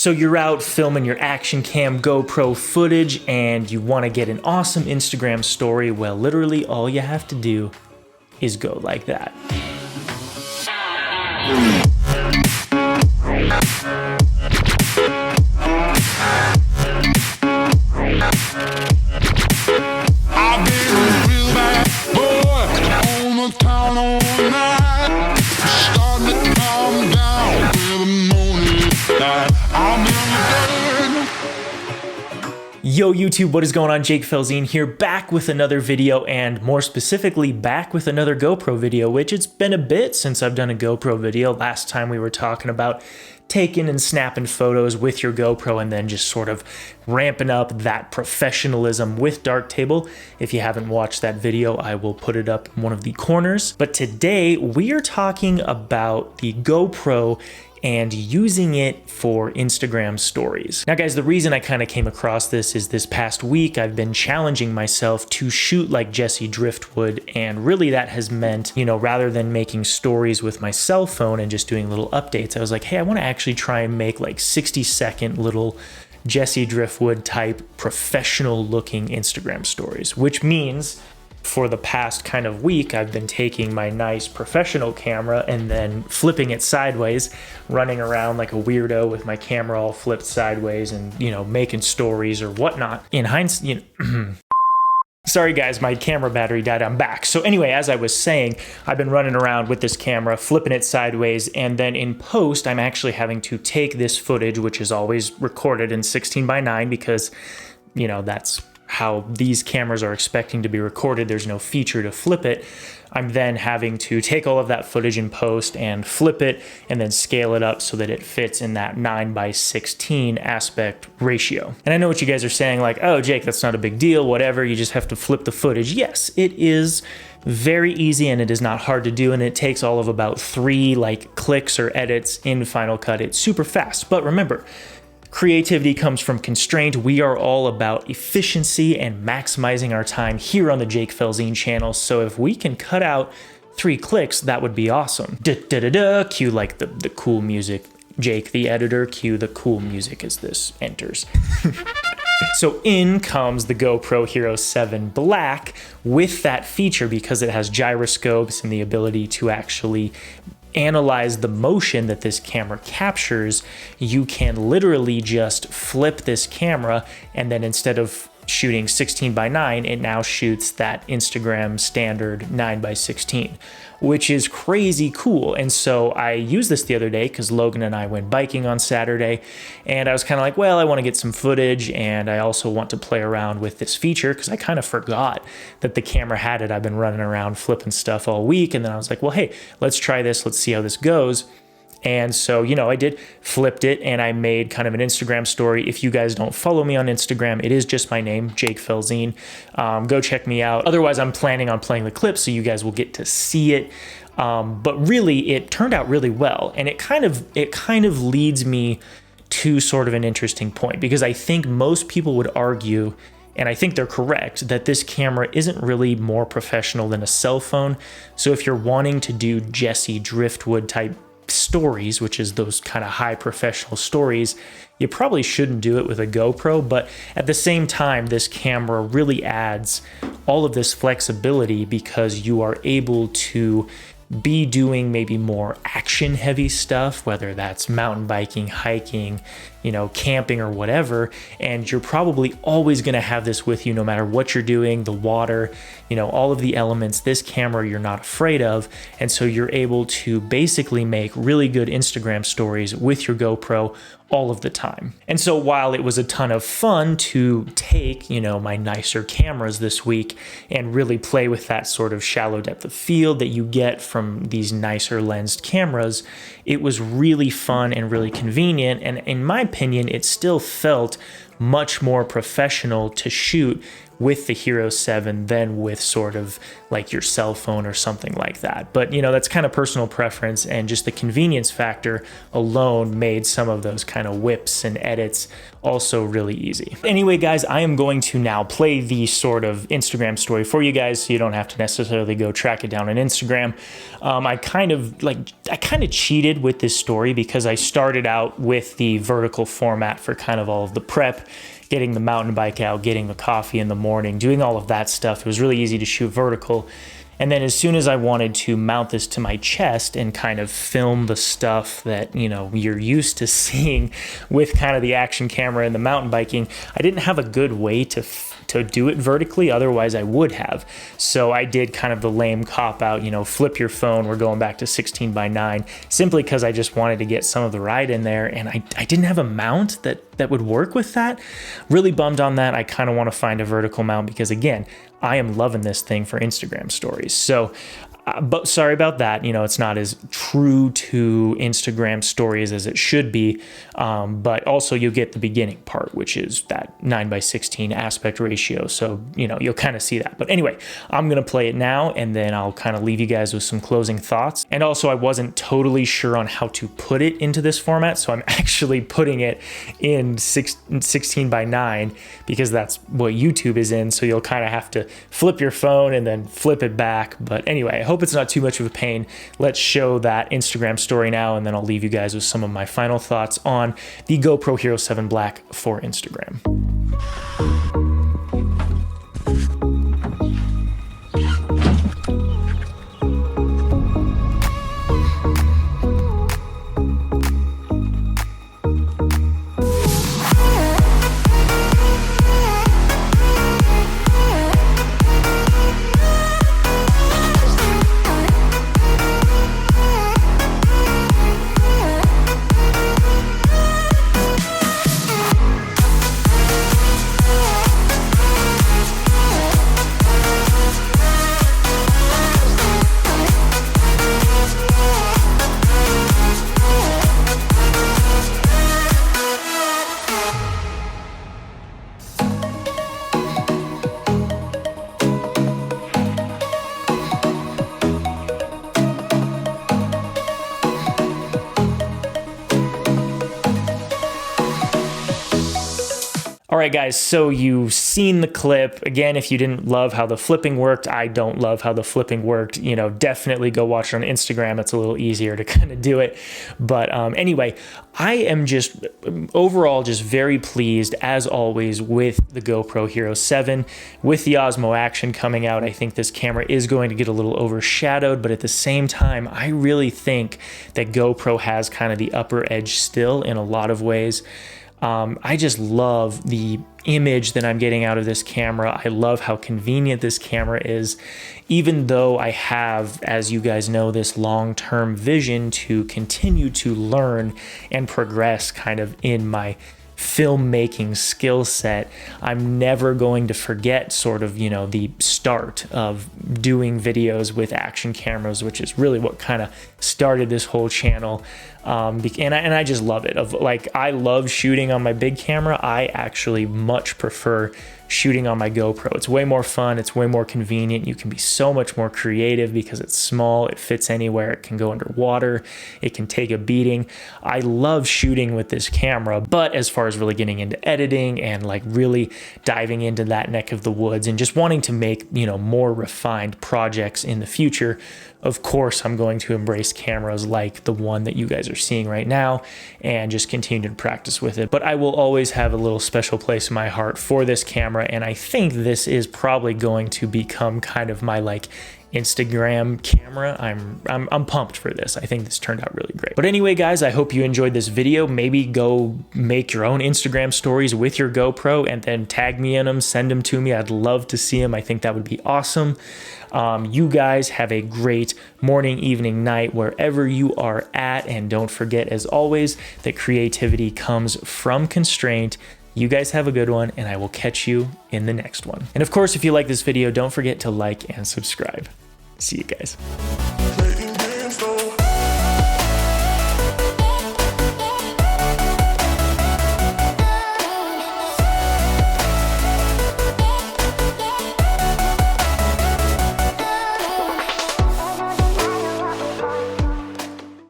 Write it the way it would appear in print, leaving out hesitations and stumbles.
So you're out filming your action cam GoPro footage and you want to get an awesome Instagram story. Well, literally all you have to do is go like that. Yo YouTube, what is going on? Jake Felzine here, back with another video, and more specifically back with another GoPro video, which it's been a bit since I've done a GoPro video. Last time we were talking about taking and snapping photos with your GoPro and then just sort of ramping up that professionalism with Darktable. If you haven't watched that video, I will put it up in one of the corners. But today we are talking about the GoPro and using it for Instagram stories. Now guys, the reason I kind of came across this is this past week I've been challenging myself to shoot like Jesse Driftwood, and really that has meant, you know, rather than making stories with my cell phone and just doing little updates, I was like, hey, I want to actually try and make like 60-second little Jesse Driftwood type professional looking Instagram stories, which means for the past kind of week, I've been taking my nice professional camera and then flipping it sideways, running around like a weirdo with my camera all flipped sideways and, you know, making stories or whatnot. In hindsight, you know, sorry guys, my camera battery died, I'm back. So anyway, as I was saying, I've been running around with this camera, flipping it sideways, and then in post, I'm actually having to take this footage, which is always recorded in 16:9 because, you know, that's how these cameras are expecting to be recorded. There's no feature to flip it. I'm then having to take all of that footage in post and flip it and then scale it up so that it fits in that 9:16 aspect ratio. And I know what you guys are saying, like, oh, Jake, that's not a big deal, whatever, you just have to flip the footage. Yes, it is very easy and it is not hard to do, and it takes all of about 3 like clicks or edits in Final Cut. It's super fast, but remember, creativity comes from constraint. We are all about efficiency and maximizing our time here on the Jake Felzine channel. So if we can cut out 3 clicks, that would be awesome. Cue like the cool music. Jake, the editor, cue the cool music as this enters. So in comes the GoPro Hero 7 Black with that feature because it has gyroscopes and the ability to actually analyze the motion that this camera captures. You can literally just flip this camera, and then instead of shooting 16:9, it now shoots that Instagram standard 9:16, which is crazy cool. And so I used this the other day because Logan and I went biking on Saturday, and I was kind of like, well, I want to get some footage, and I also want to play around with this feature because I kind of forgot that the camera had it. I've been running around flipping stuff all week, and then I was like, well, hey, let's try this. Let's see how this goes. And so, you know, I flipped it, and I made kind of an Instagram story. If you guys don't follow me on Instagram, it is just my name, Jake Felzine. Go check me out. Otherwise, I'm planning on playing the clip so you guys will get to see it. But really, it turned out really well, and it kind of leads me to sort of an interesting point, because I think most people would argue, and I think they're correct, that this camera isn't really more professional than a cell phone. So if you're wanting to do Jesse Driftwood type stories, which is those kind of high professional stories, you probably shouldn't do it with a GoPro. But at the same time, this camera really adds all of this flexibility because you are able to be doing maybe more action heavy stuff, whether that's mountain biking, hiking, you know, camping or whatever. And you're probably always going to have this with you no matter what you're doing, the water, you know, all of the elements. This camera you're not afraid of. And so you're able to basically make really good Instagram stories with your GoPro all of the time. And so while it was a ton of fun to take, you know, my nicer cameras this week and really play with that sort of shallow depth of field that you get from these nicer lensed cameras, it was really fun and really convenient. And in my opinion, it still felt much more professional to shoot with the Hero 7 than with sort of like your cell phone or something like that. But you know, that's kind of personal preference, and just the convenience factor alone made some of those kind of whips and edits also really easy. Anyway, guys, I am going to now play the sort of Instagram story for you guys, so you don't have to necessarily go track it down on Instagram. I kind of cheated with this story because I started out with the vertical format for kind of all of the prep, getting the mountain bike out, getting the coffee in the morning, doing all of that stuff. It was really easy to shoot vertical. And then as soon as I wanted to mount this to my chest and kind of film the stuff that, you know, you're used to seeing with kind of the action camera and the mountain biking, I didn't have a good way to do it vertically, otherwise I would have. So I did kind of the lame cop out, you know, flip your phone, we're going back to 16:9, simply because I just wanted to get some of the ride in there, and I didn't have a mount that would work with that. Really bummed on that. I kind of want to find a vertical mount because, again, I am loving this thing for Instagram stories. So but sorry about that. You know, it's not as true to Instagram stories as it should be. But also you get the beginning part, which is that 9:16 aspect ratio. So, you know, you'll kind of see that. But anyway, I'm going to play it now, and then I'll kind of leave you guys with some closing thoughts. And also, I wasn't totally sure on how to put it into this format. So I'm actually putting it in 16:9 because that's what YouTube is in. So you'll kind of have to flip your phone and then flip it back. But anyway, I hope it's not too much of a pain. Let's show that Instagram story now, and then I'll leave you guys with some of my final thoughts on the GoPro Hero 7 Black for Instagram. All right, guys, so you've seen the clip. Again, if you didn't love how the flipping worked, I don't love how the flipping worked. You know, definitely go watch it on Instagram. It's a little easier to kind of do it. But anyway, I am just overall just very pleased, as always, with the GoPro Hero 7. With the Osmo Action coming out, I think this camera is going to get a little overshadowed, but at the same time, I really think that GoPro has kind of the upper edge still in a lot of ways. I just love the image that I'm getting out of this camera. I love how convenient this camera is, even though I have, as you guys know, this long-term vision to continue to learn and progress kind of in my filmmaking skill set. I'm never going to forget sort of, you know, the start of doing videos with action cameras, which is really what kind of started this whole channel. And I just love it. I love shooting on my big camera. I actually much prefer shooting on my GoPro. It's way more fun. It's way more convenient. You can be so much more creative because it's small. It fits anywhere. It can go underwater. It can take a beating. I love shooting with this camera, but as far as really getting into editing and like really diving into that neck of the woods and just wanting to make, you know, more refined projects in the future, of course, I'm going to embrace cameras like the one that you guys are seeing right now and just continue to practice with it. But I will always have a little special place in my heart for this camera, and I think this is probably going to become kind of my like Instagram camera. I'm pumped for this. I think this turned out really great. But anyway, guys, I hope you enjoyed this video. Maybe go make your own Instagram stories with your GoPro and then tag me in them, send them to me. I'd love to see them. I think that would be awesome. You guys have a great morning, evening, night, wherever you are at. And don't forget, as always, that creativity comes from constraint. You guys have a good one, and I will catch you in the next one. And of course, if you like this video, don't forget to like and subscribe. See you guys.